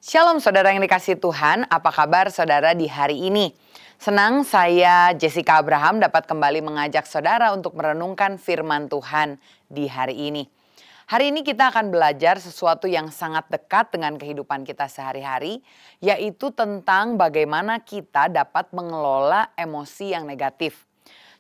Shalom saudara yang dikasihi Tuhan, apa kabar saudara di hari ini? Senang saya Jessica Abraham dapat kembali mengajak saudara untuk merenungkan firman Tuhan di hari ini. Hari ini kita akan belajar sesuatu yang sangat dekat dengan kehidupan kita sehari-hari, yaitu tentang bagaimana kita dapat mengelola emosi yang negatif.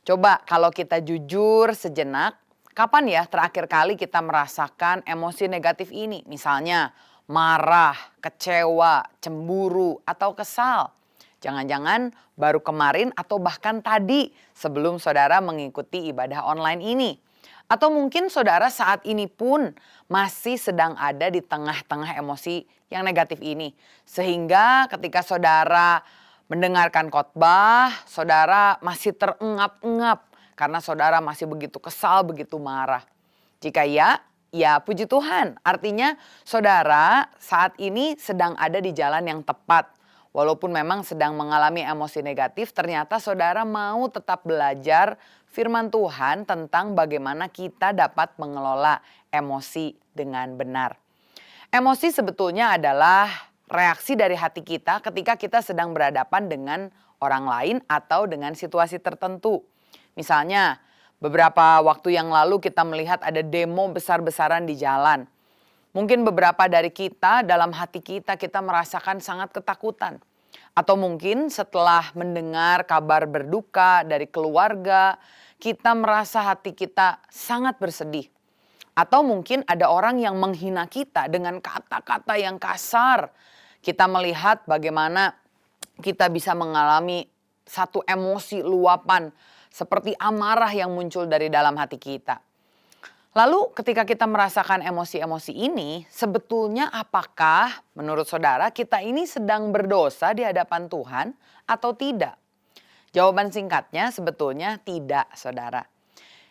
Coba kalau kita jujur sejenak, kapan ya terakhir kali kita merasakan emosi negatif ini? Misalnya marah, kecewa, cemburu, atau kesal. Jangan-jangan baru kemarin atau bahkan tadi sebelum saudara mengikuti ibadah online ini. Atau mungkin saudara saat ini pun masih sedang ada di tengah-tengah emosi yang negatif ini. Sehingga ketika saudara mendengarkan khotbah, saudara masih terengap-engap karena saudara masih begitu kesal, begitu marah. Jika ya, ya puji Tuhan. Artinya saudara saat ini sedang ada di jalan yang tepat. Walaupun memang sedang mengalami emosi negatif, ternyata saudara mau tetap belajar firman Tuhan tentang bagaimana kita dapat mengelola emosi dengan benar. Emosi sebetulnya adalah reaksi dari hati kita ketika kita sedang berhadapan dengan orang lain atau dengan situasi tertentu. Misalnya, beberapa waktu yang lalu kita melihat ada demo besar-besaran di jalan. Mungkin beberapa dari kita dalam hati kita merasakan sangat ketakutan. Atau mungkin setelah mendengar kabar berduka dari keluarga, kita merasa hati kita sangat bersedih. Atau mungkin ada orang yang menghina kita dengan kata-kata yang kasar. Kita melihat bagaimana kita bisa mengalami satu emosi luapan seperti amarah yang muncul dari dalam hati kita. Lalu ketika kita merasakan emosi-emosi ini, sebetulnya apakah menurut saudara kita ini sedang berdosa di hadapan Tuhan atau tidak? Jawaban singkatnya sebetulnya tidak, saudara.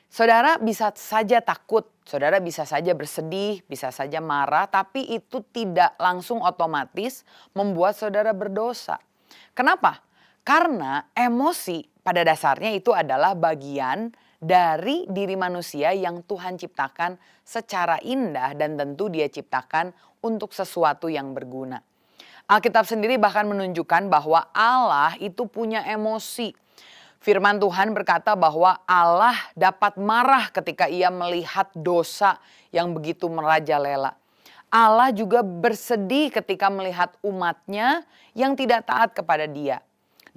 Saudara bisa saja takut, saudara bisa saja bersedih, bisa saja marah, tapi itu tidak langsung otomatis membuat saudara berdosa. Kenapa? Karena emosi pada dasarnya itu adalah bagian dari diri manusia yang Tuhan ciptakan secara indah dan tentu Dia ciptakan untuk sesuatu yang berguna. Alkitab sendiri bahkan menunjukkan bahwa Allah itu punya emosi. Firman Tuhan berkata bahwa Allah dapat marah ketika Ia melihat dosa yang begitu merajalela. Allah juga bersedih ketika melihat umatnya yang tidak taat kepada Dia.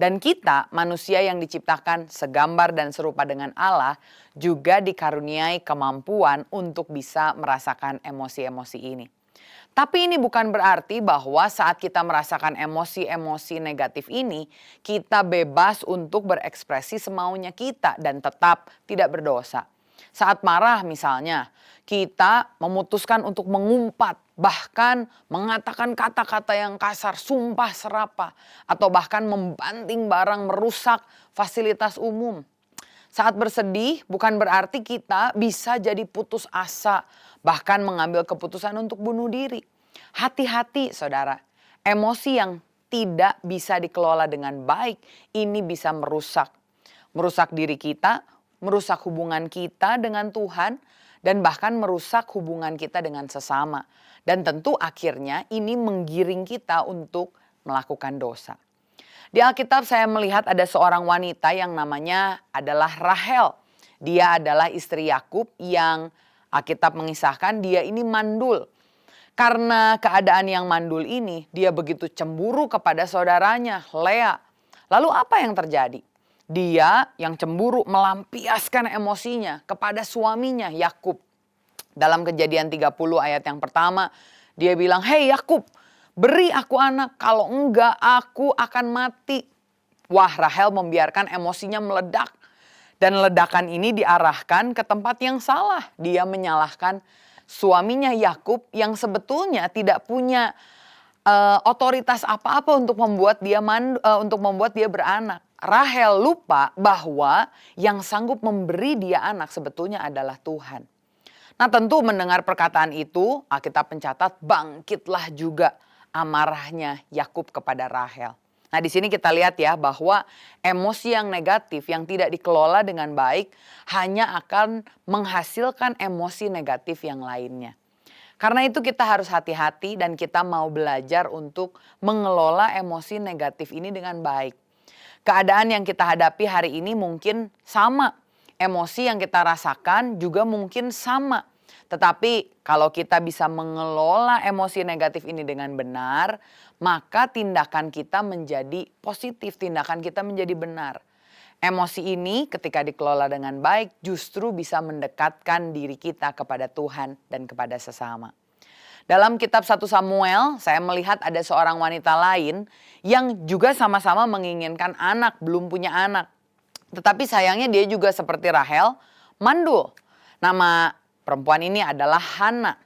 Dan kita, manusia yang diciptakan segambar dan serupa dengan Allah, juga dikaruniai kemampuan untuk bisa merasakan emosi-emosi ini. Tapi ini bukan berarti bahwa saat kita merasakan emosi-emosi negatif ini, kita bebas untuk berekspresi semaunya kita dan tetap tidak berdosa. Saat marah misalnya, kita memutuskan untuk mengumpat, bahkan mengatakan kata-kata yang kasar, sumpah serapah, atau bahkan membanting barang merusak fasilitas umum. Saat bersedih bukan berarti kita bisa jadi putus asa, bahkan mengambil keputusan untuk bunuh diri. Hati-hati saudara, emosi yang tidak bisa dikelola dengan baik ini bisa merusak. Merusak diri kita, merusak hubungan kita dengan Tuhan, dan bahkan merusak hubungan kita dengan sesama. Dan tentu akhirnya ini menggiring kita untuk melakukan dosa. Di Alkitab saya melihat ada seorang wanita yang namanya adalah Rahel. Dia adalah istri Yakub yang Alkitab mengisahkan dia ini mandul. Karena keadaan yang mandul ini, dia begitu cemburu kepada saudaranya, Lea. Lalu apa yang terjadi? Dia yang cemburu melampiaskan emosinya kepada suaminya Yakub. Dalam Kejadian 30 ayat yang pertama, dia bilang, "Hei Yakub, beri aku anak, kalau enggak aku akan mati." Wah, Rahel membiarkan emosinya meledak. Dan ledakan ini diarahkan ke tempat yang salah. Dia menyalahkan suaminya Yakub yang sebetulnya tidak punya otoritas apa-apa untuk membuat dia beranak. Rahel lupa bahwa yang sanggup memberi dia anak sebetulnya adalah Tuhan. Nah, tentu mendengar perkataan itu, Alkitab mencatat bangkitlah juga amarahnya Yakub kepada Rahel. Nah, di sini kita lihat ya bahwa emosi yang negatif yang tidak dikelola dengan baik hanya akan menghasilkan emosi negatif yang lainnya. Karena itu kita harus hati-hati dan kita mau belajar untuk mengelola emosi negatif ini dengan baik. Keadaan yang kita hadapi hari ini mungkin sama. Emosi yang kita rasakan juga mungkin sama. Tetapi kalau kita bisa mengelola emosi negatif ini dengan benar, maka tindakan kita menjadi positif, tindakan kita menjadi benar. Emosi ini ketika dikelola dengan baik justru bisa mendekatkan diri kita kepada Tuhan dan kepada sesama. Dalam kitab 1 Samuel, saya melihat ada seorang wanita lain yang juga sama-sama menginginkan anak, belum punya anak. Tetapi sayangnya dia juga seperti Rahel, mandul. Nama perempuan ini adalah Hana.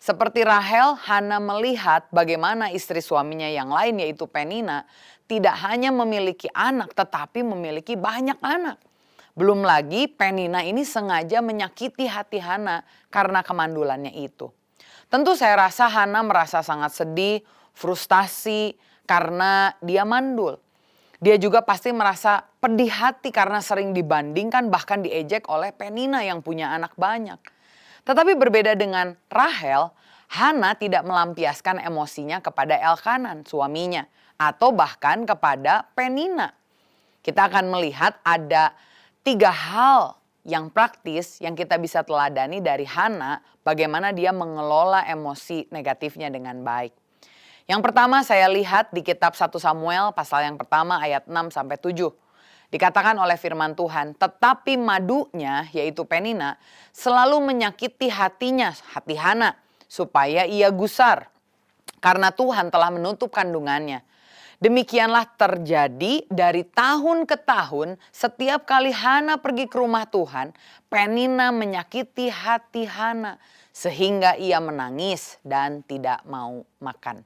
Seperti Rahel, Hana melihat bagaimana istri suaminya yang lain yaitu Penina tidak hanya memiliki anak tetapi memiliki banyak anak. Belum lagi Penina ini sengaja menyakiti hati Hana karena kemandulannya itu. Tentu saya rasa Hana merasa sangat sedih, frustasi karena dia mandul. Dia juga pasti merasa pedih hati karena sering dibandingkan bahkan diejek oleh Penina yang punya anak banyak. Tetapi berbeda dengan Rahel, Hana tidak melampiaskan emosinya kepada Elkanan suaminya atau bahkan kepada Penina. Kita akan melihat ada 3 hal yang praktis yang kita bisa teladani dari Hana bagaimana dia mengelola emosi negatifnya dengan baik. Yang pertama saya lihat di kitab 1 Samuel pasal yang pertama ayat 6-7. Dikatakan oleh firman Tuhan, tetapi madunya yaitu Penina selalu menyakiti hatinya, hati Hana, supaya ia gusar. Karena Tuhan telah menutup kandungannya. Demikianlah terjadi dari tahun ke tahun setiap kali Hana pergi ke rumah Tuhan, Penina menyakiti hati Hana sehingga ia menangis dan tidak mau makan.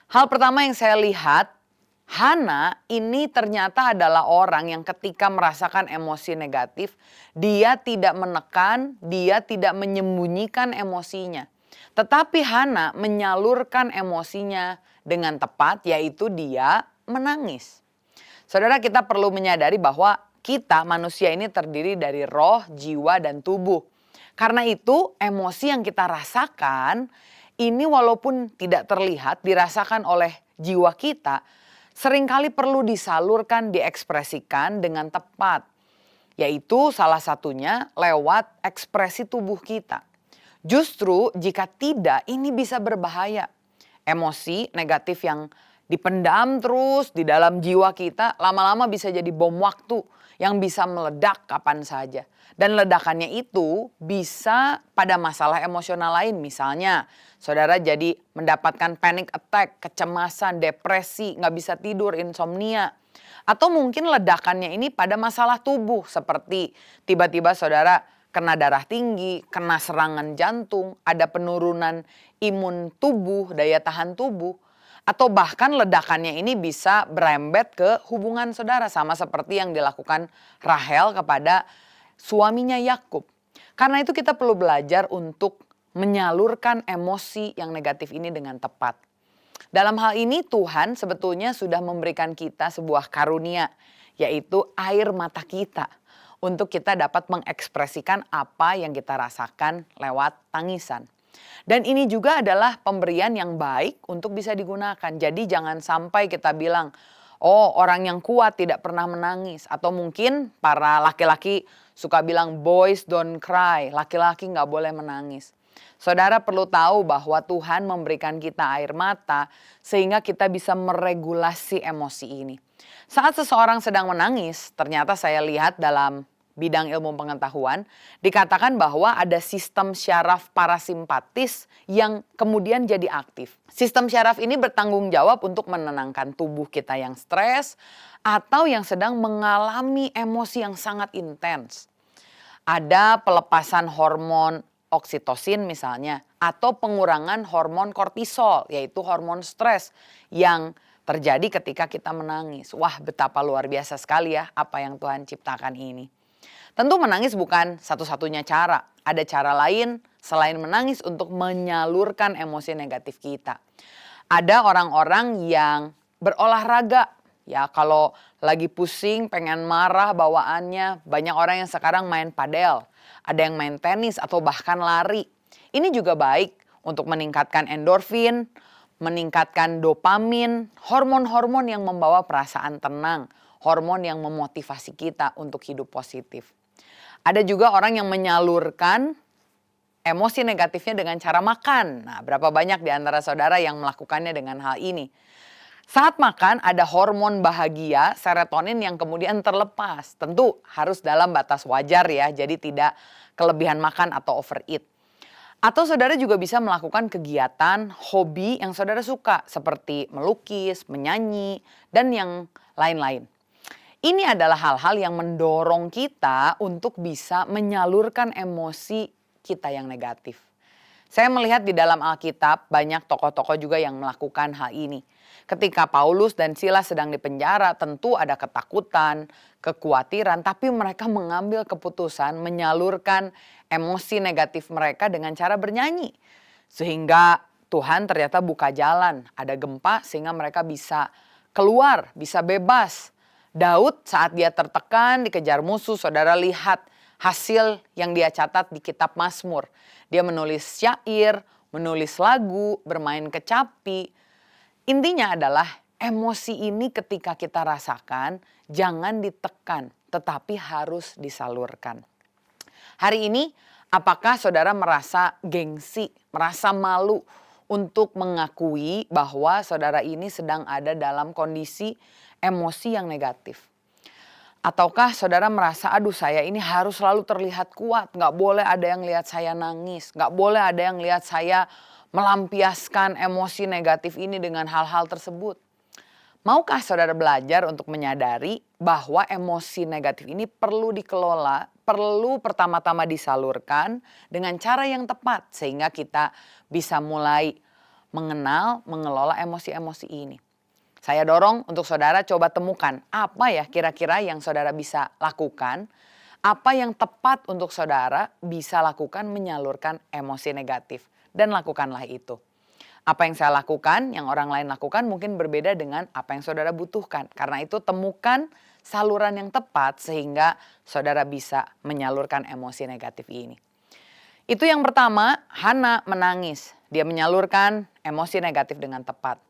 Hal pertama yang saya lihat, Hana ini ternyata adalah orang yang ketika merasakan emosi negatif, dia tidak menekan, dia tidak menyembunyikan emosinya. Tetapi Hana menyalurkan emosinya dengan tepat, yaitu dia menangis. Saudara, kita perlu menyadari bahwa kita manusia ini terdiri dari roh, jiwa, dan tubuh. Karena itu emosi yang kita rasakan ini walaupun tidak terlihat dirasakan oleh jiwa kita, seringkali perlu disalurkan, diekspresikan dengan tepat. Yaitu salah satunya lewat ekspresi tubuh kita. Justru jika tidak ini bisa berbahaya. Emosi negatif yang dipendam terus di dalam jiwa kita lama-lama bisa jadi bom waktu yang bisa meledak kapan saja. Dan ledakannya itu bisa pada masalah emosional lain. Misalnya saudara jadi mendapatkan panic attack, kecemasan, depresi, gak bisa tidur, insomnia. Atau mungkin ledakannya ini pada masalah tubuh seperti tiba-tiba saudara kena darah tinggi, kena serangan jantung, ada penurunan imun tubuh, daya tahan tubuh. Atau bahkan ledakannya ini bisa berembet ke hubungan saudara sama seperti yang dilakukan Rahel kepada suaminya Yakub. Karena itu kita perlu belajar untuk menyalurkan emosi yang negatif ini dengan tepat. Dalam hal ini Tuhan sebetulnya sudah memberikan kita sebuah karunia, yaitu air mata kita. Untuk kita dapat mengekspresikan apa yang kita rasakan lewat tangisan. Dan ini juga adalah pemberian yang baik untuk bisa digunakan. Jadi jangan sampai kita bilang, oh orang yang kuat tidak pernah menangis. Atau mungkin para laki-laki suka bilang boys don't cry, laki-laki gak boleh menangis. Saudara perlu tahu bahwa Tuhan memberikan kita air mata sehingga kita bisa meregulasi emosi ini. Saat seseorang sedang menangis, ternyata saya lihat dalam bidang ilmu pengetahuan, dikatakan bahwa ada sistem syaraf parasimpatis yang kemudian jadi aktif. Sistem syaraf ini bertanggung jawab untuk menenangkan tubuh kita yang stres atau yang sedang mengalami emosi yang sangat intens. Ada pelepasan hormon oksitosin misalnya, atau pengurangan hormon kortisol, yaitu hormon stres yang terjadi ketika kita menangis. Wah, betapa luar biasa sekali ya apa yang Tuhan ciptakan ini. Tentu menangis bukan satu-satunya cara. Ada cara lain selain menangis untuk menyalurkan emosi negatif kita. Ada orang-orang yang berolahraga. Ya, kalau lagi pusing, pengen marah bawaannya, banyak orang yang sekarang main padel. Ada yang main tenis atau bahkan lari. Ini juga baik untuk meningkatkan endorfin, meningkatkan dopamin, hormon-hormon yang membawa perasaan tenang, hormon yang memotivasi kita untuk hidup positif. Ada juga orang yang menyalurkan emosi negatifnya dengan cara makan. Nah, berapa banyak di antara saudara yang melakukannya dengan hal ini? Saat makan ada hormon bahagia, serotonin yang kemudian terlepas. Tentu harus dalam batas wajar ya, jadi tidak kelebihan makan atau overeat. Atau saudara juga bisa melakukan kegiatan, hobi yang saudara suka seperti melukis, menyanyi, dan yang lain-lain. Ini adalah hal-hal yang mendorong kita untuk bisa menyalurkan emosi kita yang negatif. Saya melihat di dalam Alkitab banyak tokoh-tokoh juga yang melakukan hal ini. Ketika Paulus dan Silas sedang dipenjara, tentu ada ketakutan, kekhawatiran, tapi mereka mengambil keputusan menyalurkan emosi negatif mereka dengan cara bernyanyi. Sehingga Tuhan ternyata buka jalan, ada gempa sehingga mereka bisa keluar, bisa bebas. Daud saat dia tertekan, dikejar musuh, saudara lihat hasil yang dia catat di kitab Mazmur. Dia menulis syair, menulis lagu, bermain kecapi. Intinya adalah emosi ini ketika kita rasakan jangan ditekan tetapi harus disalurkan. Hari ini apakah saudara merasa gengsi, merasa malu untuk mengakui bahwa saudara ini sedang ada dalam kondisi emosi yang negatif? Ataukah saudara merasa aduh saya ini harus selalu terlihat kuat, gak boleh ada yang lihat saya nangis, gak boleh ada yang lihat saya melampiaskan emosi negatif ini dengan hal-hal tersebut. Maukah saudara belajar untuk menyadari bahwa emosi negatif ini perlu dikelola, perlu pertama-tama disalurkan dengan cara yang tepat sehingga kita bisa mulai mengenal, mengelola emosi-emosi ini. Saya dorong untuk saudara coba temukan apa ya kira-kira yang saudara bisa lakukan, apa yang tepat untuk saudara bisa lakukan menyalurkan emosi negatif. Dan lakukanlah itu. Apa yang saya lakukan, yang orang lain lakukan mungkin berbeda dengan apa yang saudara butuhkan. Karena itu temukan saluran yang tepat sehingga saudara bisa menyalurkan emosi negatif ini. Itu yang pertama, Hana menangis. Dia menyalurkan emosi negatif dengan tepat.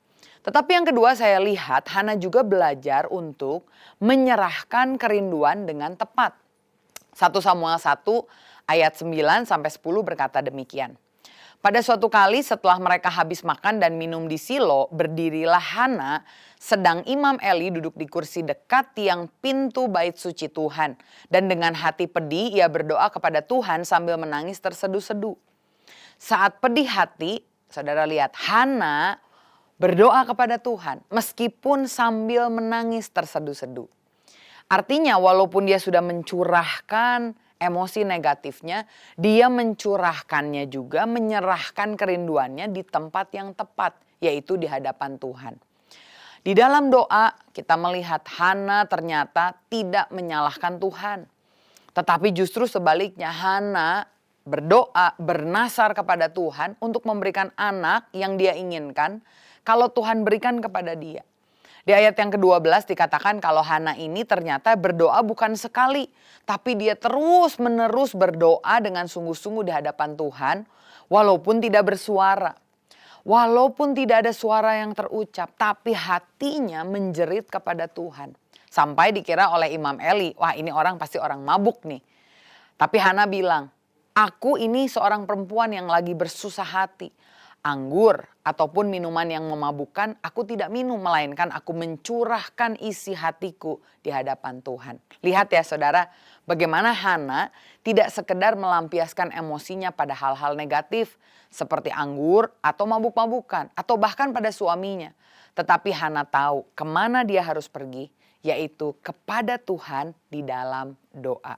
Tetapi yang kedua saya lihat Hana juga belajar untuk menyerahkan kerinduan dengan tepat. 1 Samuel 1 ayat 9 sampai 10 berkata demikian. Pada suatu kali setelah mereka habis makan dan minum di Silo, berdirilah Hana sedang Imam Eli duduk di kursi dekat tiang pintu bait suci Tuhan. Dan dengan hati pedih ia berdoa kepada Tuhan sambil menangis terseduh-seduh. Saat pedih hati, saudara lihat Hana berdoa kepada Tuhan meskipun sambil menangis terseduh-seduh. Artinya walaupun dia sudah mencurahkan emosi negatifnya, dia mencurahkannya juga, menyerahkan kerinduannya di tempat yang tepat, yaitu di hadapan Tuhan. Di dalam doa kita melihat Hana ternyata tidak menyalahkan Tuhan. Tetapi justru sebaliknya Hana berdoa, bernasar kepada Tuhan untuk memberikan anak yang dia inginkan kalau Tuhan berikan kepada dia. Di ayat yang ke-12 dikatakan kalau Hana ini ternyata berdoa bukan sekali. Tapi dia terus menerus berdoa dengan sungguh-sungguh di hadapan Tuhan. Walaupun tidak bersuara. Walaupun tidak ada suara yang terucap. Tapi hatinya menjerit kepada Tuhan. Sampai dikira oleh Imam Eli, wah ini orang pasti orang mabuk nih. Tapi Hana bilang, aku ini seorang perempuan yang lagi bersusah hati. Anggur ataupun minuman yang memabukkan aku tidak minum, melainkan aku mencurahkan isi hatiku di hadapan Tuhan. Lihat ya saudara, bagaimana Hana tidak sekedar melampiaskan emosinya pada hal-hal negatif seperti anggur atau mabuk-mabukan atau bahkan pada suaminya. Tetapi Hana tahu kemana dia harus pergi, yaitu kepada Tuhan di dalam doa.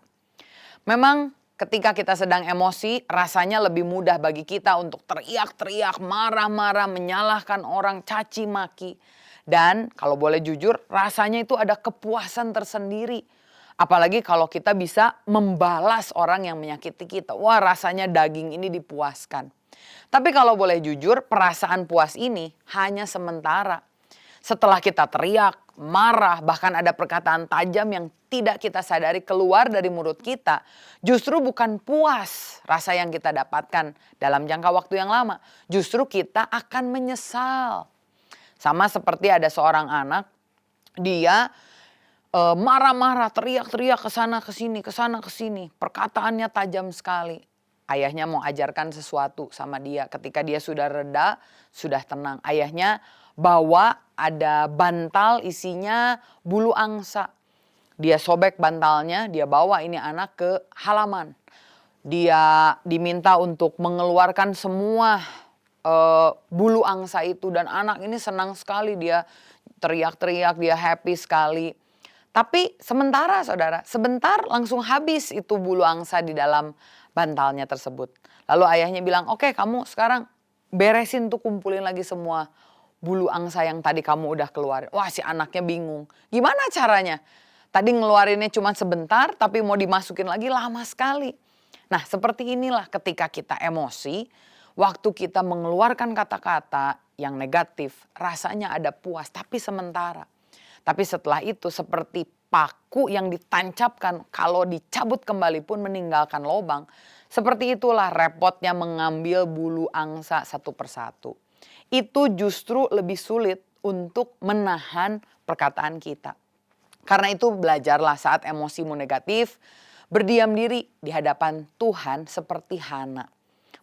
Memang ketika kita sedang emosi, rasanya lebih mudah bagi kita untuk teriak-teriak, marah-marah, menyalahkan orang, caci maki. Dan kalau boleh jujur, rasanya itu ada kepuasan tersendiri. Apalagi kalau kita bisa membalas orang yang menyakiti kita. Wah, rasanya daging ini dipuaskan. Tapi kalau boleh jujur, perasaan puas ini hanya sementara. Setelah kita teriak, marah, bahkan ada perkataan tajam yang tidak kita sadari keluar dari mulut kita, justru bukan puas rasa yang kita dapatkan dalam jangka waktu yang lama. Justru kita akan menyesal. Sama seperti ada seorang anak, dia marah-marah, teriak-teriak ke sana ke sini, ke sana ke sini. Perkataannya tajam sekali. Ayahnya mau ajarkan sesuatu sama dia. Ketika dia sudah reda, sudah tenang. Ayahnya bawa ada bantal isinya bulu angsa. Dia sobek bantalnya, dia bawa ini anak ke halaman. Dia diminta untuk mengeluarkan semua bulu angsa itu. Dan anak ini senang sekali, dia teriak-teriak, dia happy sekali. Tapi sementara saudara, sebentar langsung habis itu bulu angsa di dalam bantalnya tersebut. Lalu ayahnya bilang, oke kamu sekarang beresin tuh, kumpulin lagi semua bulu angsa yang tadi kamu udah keluarin. Wah, si anaknya bingung. Gimana caranya? Tadi ngeluarinnya cuma sebentar tapi mau dimasukin lagi lama sekali. Nah, seperti inilah ketika kita emosi, waktu kita mengeluarkan kata-kata yang negatif, rasanya ada puas tapi sementara. Tapi setelah itu seperti paku yang ditancapkan, kalau dicabut kembali pun meninggalkan lubang. Seperti itulah repotnya mengambil bulu angsa satu persatu. Itu justru lebih sulit untuk menahan perkataan kita. Karena itu belajarlah saat emosimu negatif, berdiam diri di hadapan Tuhan seperti Hana.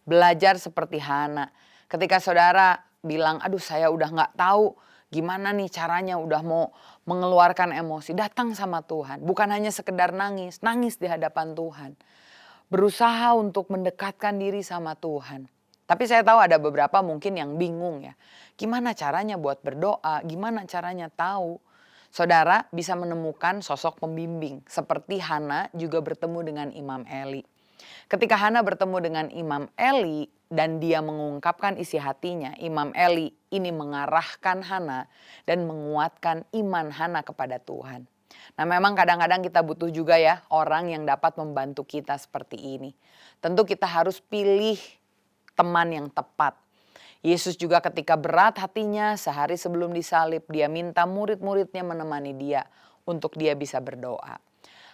Belajar seperti Hana. Ketika saudara bilang, aduh saya udah gak tahu gimana nih caranya, udah mau mengeluarkan emosi, datang sama Tuhan. Bukan hanya sekedar nangis, nangis di hadapan Tuhan. Berusaha untuk mendekatkan diri sama Tuhan. Tapi saya tahu ada beberapa mungkin yang bingung ya. Gimana caranya buat berdoa, gimana caranya tahu. Saudara bisa menemukan sosok pembimbing. Seperti Hana juga bertemu dengan Imam Eli. Ketika Hana bertemu dengan Imam Eli dan dia mengungkapkan isi hatinya, Imam Eli ini mengarahkan Hana dan menguatkan iman Hana kepada Tuhan. Nah, memang kadang-kadang kita butuh juga ya orang yang dapat membantu kita seperti ini. Tentu kita harus pilih teman yang tepat. Yesus juga ketika berat hatinya sehari sebelum disalib, dia minta murid-muridnya menemani dia untuk dia bisa berdoa.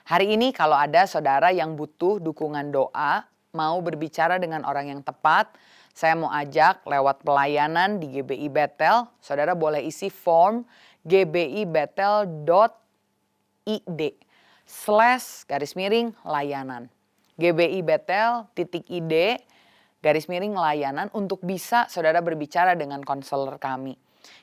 Hari ini kalau ada saudara yang butuh dukungan doa, mau berbicara dengan orang yang tepat, saya mau ajak lewat pelayanan di GBI Bethel. Saudara boleh isi form gbi.id/layanan. gbi.bethel.id/layanan untuk bisa saudara berbicara dengan konselor kami.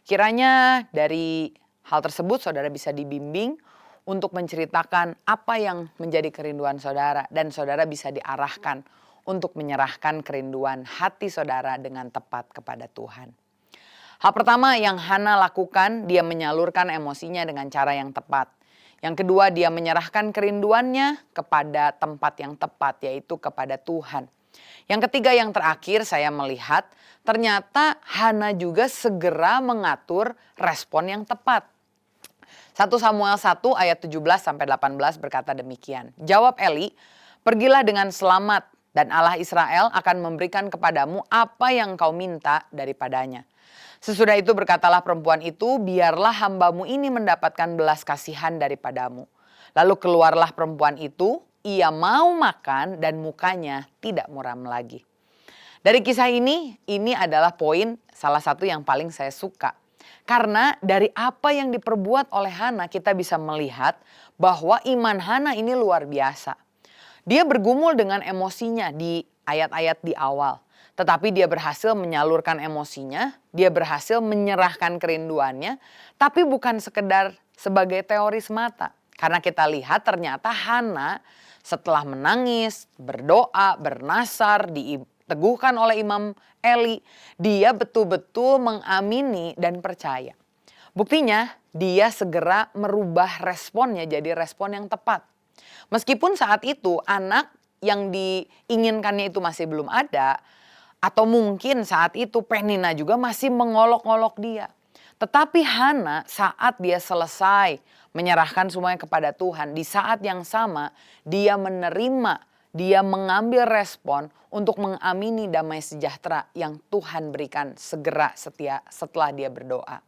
Kiranya dari hal tersebut saudara bisa dibimbing untuk menceritakan apa yang menjadi kerinduan saudara. Dan saudara bisa diarahkan untuk menyerahkan kerinduan hati saudara dengan tepat kepada Tuhan. Hal pertama yang Hana lakukan, dia menyalurkan emosinya dengan cara yang tepat. Yang kedua, dia menyerahkan kerinduannya kepada tempat yang tepat, yaitu kepada Tuhan. Yang ketiga, yang terakhir saya melihat ternyata Hana juga segera mengatur respon yang tepat. 1 Samuel 1 ayat 17-18 berkata demikian. Jawab Eli, pergilah dengan selamat dan Allah Israel akan memberikan kepadamu apa yang kau minta daripadanya. Sesudah itu berkatalah perempuan itu, biarlah hambamu ini mendapatkan belas kasihan daripadamu. Lalu keluarlah perempuan itu, ia mau makan dan mukanya tidak muram lagi. Dari kisah ini adalah poin salah satu yang paling saya suka. Karena dari apa yang diperbuat oleh Hana kita bisa melihat bahwa iman Hana ini luar biasa. Dia bergumul dengan emosinya di ayat-ayat di awal. Tetapi dia berhasil menyalurkan emosinya, dia berhasil menyerahkan kerinduannya. Tapi bukan sekedar sebagai teori semata. Karena kita lihat ternyata Hana setelah menangis, berdoa, bernasar, diteguhkan oleh Imam Eli, dia betul-betul mengamini dan percaya. Buktinya dia segera merubah responnya jadi respon yang tepat. Meskipun saat itu anak yang diinginkannya itu masih belum ada, atau mungkin saat itu Penina juga masih mengolok-olok dia. Tetapi Hana saat dia selesai menyerahkan semuanya kepada Tuhan, di saat yang sama dia menerima dia mengambil respon untuk mengamini damai sejahtera yang Tuhan berikan segera setelah dia berdoa.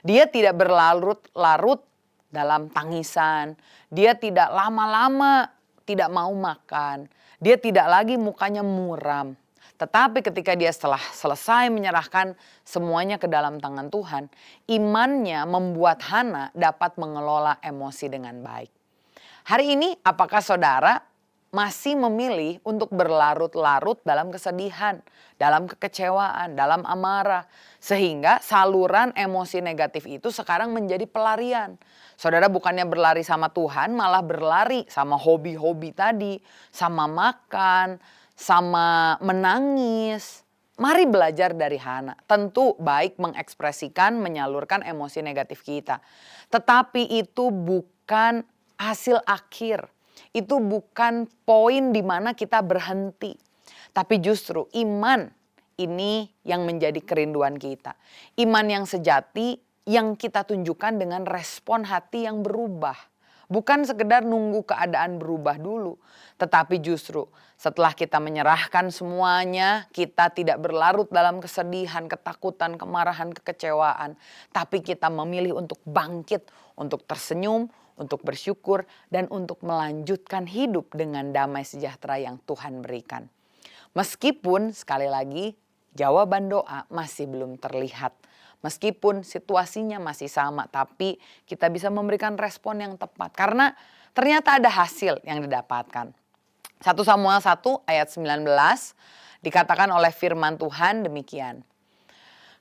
Dia tidak berlarut-larut dalam tangisan, dia tidak lama-lama tidak mau makan, dia tidak lagi mukanya muram. Tetapi ketika dia setelah selesai menyerahkan semuanya ke dalam tangan Tuhan, imannya membuat Hana dapat mengelola emosi dengan baik. Hari ini apakah saudara masih memilih untuk berlarut-larut dalam kesedihan, dalam kekecewaan, dalam amarah, sehingga saluran emosi negatif itu sekarang menjadi pelarian? Saudara bukannya berlari sama Tuhan, malah berlari sama hobi-hobi tadi, sama makan, sama menangis. Mari belajar dari Hana. Tentu baik mengekspresikan, menyalurkan emosi negatif kita. Tetapi itu bukan hasil akhir. Itu bukan poin di mana kita berhenti. Tapi justru iman ini yang menjadi kerinduan kita. Iman yang sejati yang kita tunjukkan dengan respon hati yang berubah. Bukan sekedar nunggu keadaan berubah dulu. Tetapi justru setelah kita menyerahkan semuanya, kita tidak berlarut dalam kesedihan, ketakutan, kemarahan, kekecewaan. Tapi kita memilih untuk bangkit, untuk tersenyum, untuk bersyukur, dan untuk melanjutkan hidup dengan damai sejahtera yang Tuhan berikan. Meskipun sekali lagi jawaban doa masih belum terlihat. Meskipun situasinya masih sama, tapi kita bisa memberikan respon yang tepat. Karena ternyata ada hasil yang didapatkan. 1 Samuel 1 ayat 19 dikatakan oleh firman Tuhan demikian.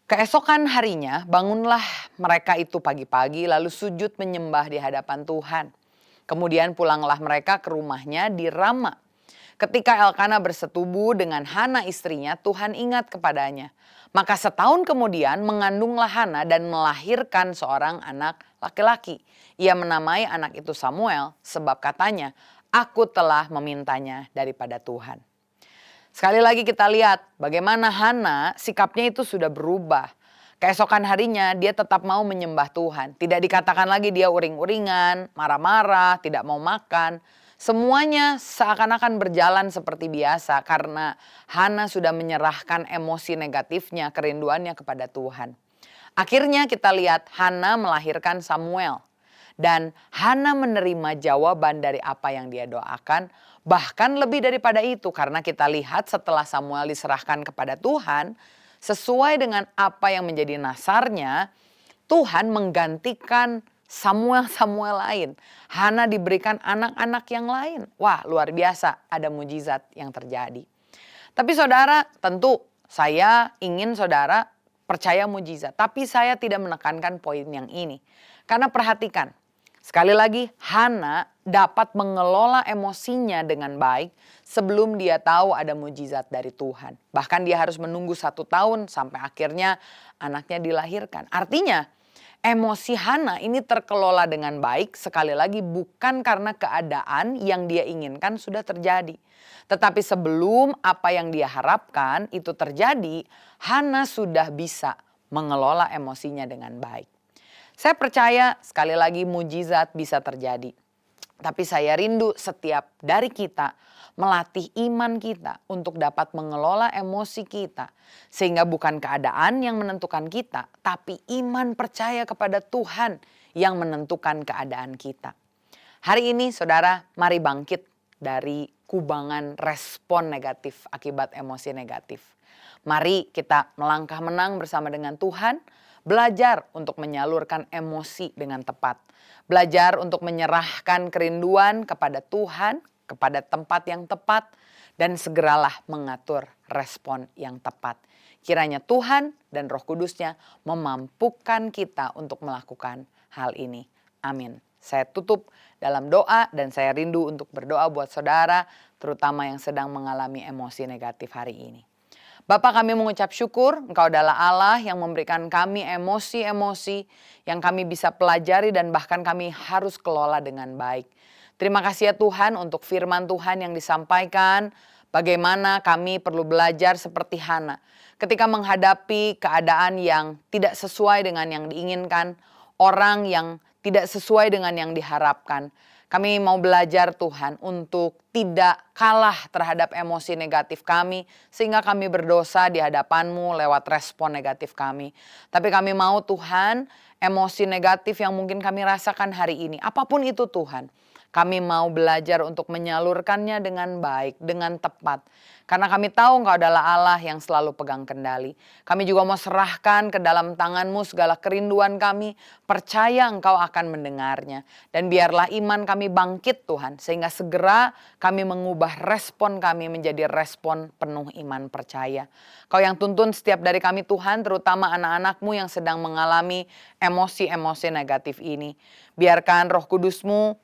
Keesokan harinya bangunlah mereka itu pagi-pagi lalu sujud menyembah di hadapan Tuhan. Kemudian pulanglah mereka ke rumahnya di Rama. Ketika Elkana bersetubuh dengan Hana istrinya, Tuhan ingat kepadanya. Maka setahun kemudian mengandunglah Hana dan melahirkan seorang anak laki-laki. Ia menamai anak itu Samuel sebab katanya, aku telah memintanya daripada Tuhan. Sekali lagi kita lihat bagaimana Hana sikapnya itu sudah berubah. Keesokan harinya dia tetap mau menyembah Tuhan. Tidak dikatakan lagi dia uring-uringan, marah-marah, tidak mau makan. Semuanya seakan-akan berjalan seperti biasa karena Hana sudah menyerahkan emosi negatifnya, kerinduannya kepada Tuhan. Akhirnya kita lihat Hana melahirkan Samuel. Dan Hana menerima jawaban dari apa yang dia doakan. Bahkan lebih daripada itu karena kita lihat setelah Samuel diserahkan kepada Tuhan. Sesuai dengan apa yang menjadi nasarnya, Tuhan menggantikan Samuel lain. Hana diberikan anak-anak yang lain. Wah, luar biasa, ada mujizat yang terjadi. Tapi saudara, tentu saya ingin saudara percaya mujizat. Tapi saya tidak menekankan poin yang ini. Karena perhatikan, sekali lagi Hana dapat mengelola emosinya dengan baik sebelum dia tahu ada mujizat dari Tuhan. Bahkan dia harus menunggu 1 tahun sampai akhirnya anaknya dilahirkan. Artinya emosi Hana ini terkelola dengan baik sekali lagi bukan karena keadaan yang dia inginkan sudah terjadi. Tetapi sebelum apa yang dia harapkan itu terjadi, Hana sudah bisa mengelola emosinya dengan baik. Saya percaya sekali lagi mujizat bisa terjadi. Tapi saya rindu setiap dari kita melatih iman kita untuk dapat mengelola emosi kita. Sehingga bukan keadaan yang menentukan kita, tapi iman percaya kepada Tuhan yang menentukan keadaan kita. Hari ini saudara, mari bangkit dari kubangan respon negatif akibat emosi negatif. Mari kita melangkah menang bersama dengan Tuhan, belajar untuk menyalurkan emosi dengan tepat. Belajar untuk menyerahkan kerinduan kepada Tuhan, kepada tempat yang tepat, dan segeralah mengatur respon yang tepat. Kiranya Tuhan dan Roh Kudusnya memampukan kita untuk melakukan hal ini. Amin. Saya tutup dalam doa dan saya rindu untuk berdoa buat saudara, terutama yang sedang mengalami emosi negatif hari ini. Bapa, kami mengucap syukur Engkau adalah Allah yang memberikan kami emosi-emosi yang kami bisa pelajari dan bahkan kami harus kelola dengan baik. Terima kasih ya Tuhan untuk firman Tuhan yang disampaikan. Bagaimana kami perlu belajar seperti Hana. Ketika menghadapi keadaan yang tidak sesuai dengan yang diinginkan. Orang yang tidak sesuai dengan yang diharapkan. Kami mau belajar Tuhan untuk tidak kalah terhadap emosi negatif kami sehingga kami berdosa di hadapan-Mu lewat respon negatif kami. Tapi kami mau Tuhan, emosi negatif yang mungkin kami rasakan hari ini, apapun itu Tuhan, kami mau belajar untuk menyalurkannya dengan baik, dengan tepat. Karena kami tahu Engkau adalah Allah yang selalu pegang kendali. Kami juga mau serahkan ke dalam tangan-Mu segala kerinduan kami, percaya Engkau akan mendengarnya. Dan biarlah iman kami bangkit Tuhan, sehingga segera kami mengubah respon kami menjadi respon penuh iman percaya. Kau yang tuntun setiap dari kami Tuhan, terutama anak-anak-Mu yang sedang mengalami emosi-emosi negatif ini. Biarkan Roh Kudus-Mu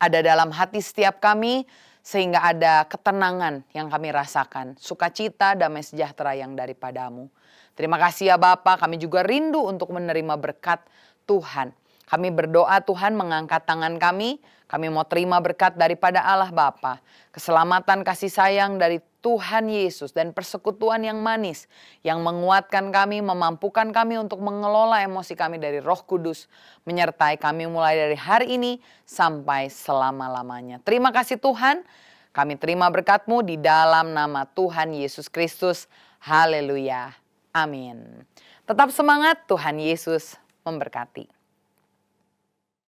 ada dalam hati setiap kami, sehingga ada ketenangan yang kami rasakan, sukacita, damai sejahtera yang daripada-Mu. Terima kasih ya Bapa, kami juga rindu untuk menerima berkat Tuhan. Kami berdoa Tuhan mengangkat tangan kami mau terima berkat daripada Allah Bapa, keselamatan kasih sayang dari Tuhan Yesus dan persekutuan yang manis yang menguatkan kami, memampukan kami untuk mengelola emosi kami dari Roh Kudus, menyertai kami mulai dari hari ini sampai selama-lamanya. Terima kasih Tuhan, kami terima berkat-Mu di dalam nama Tuhan Yesus Kristus. Haleluya. Amin. Tetap semangat, Tuhan Yesus memberkati.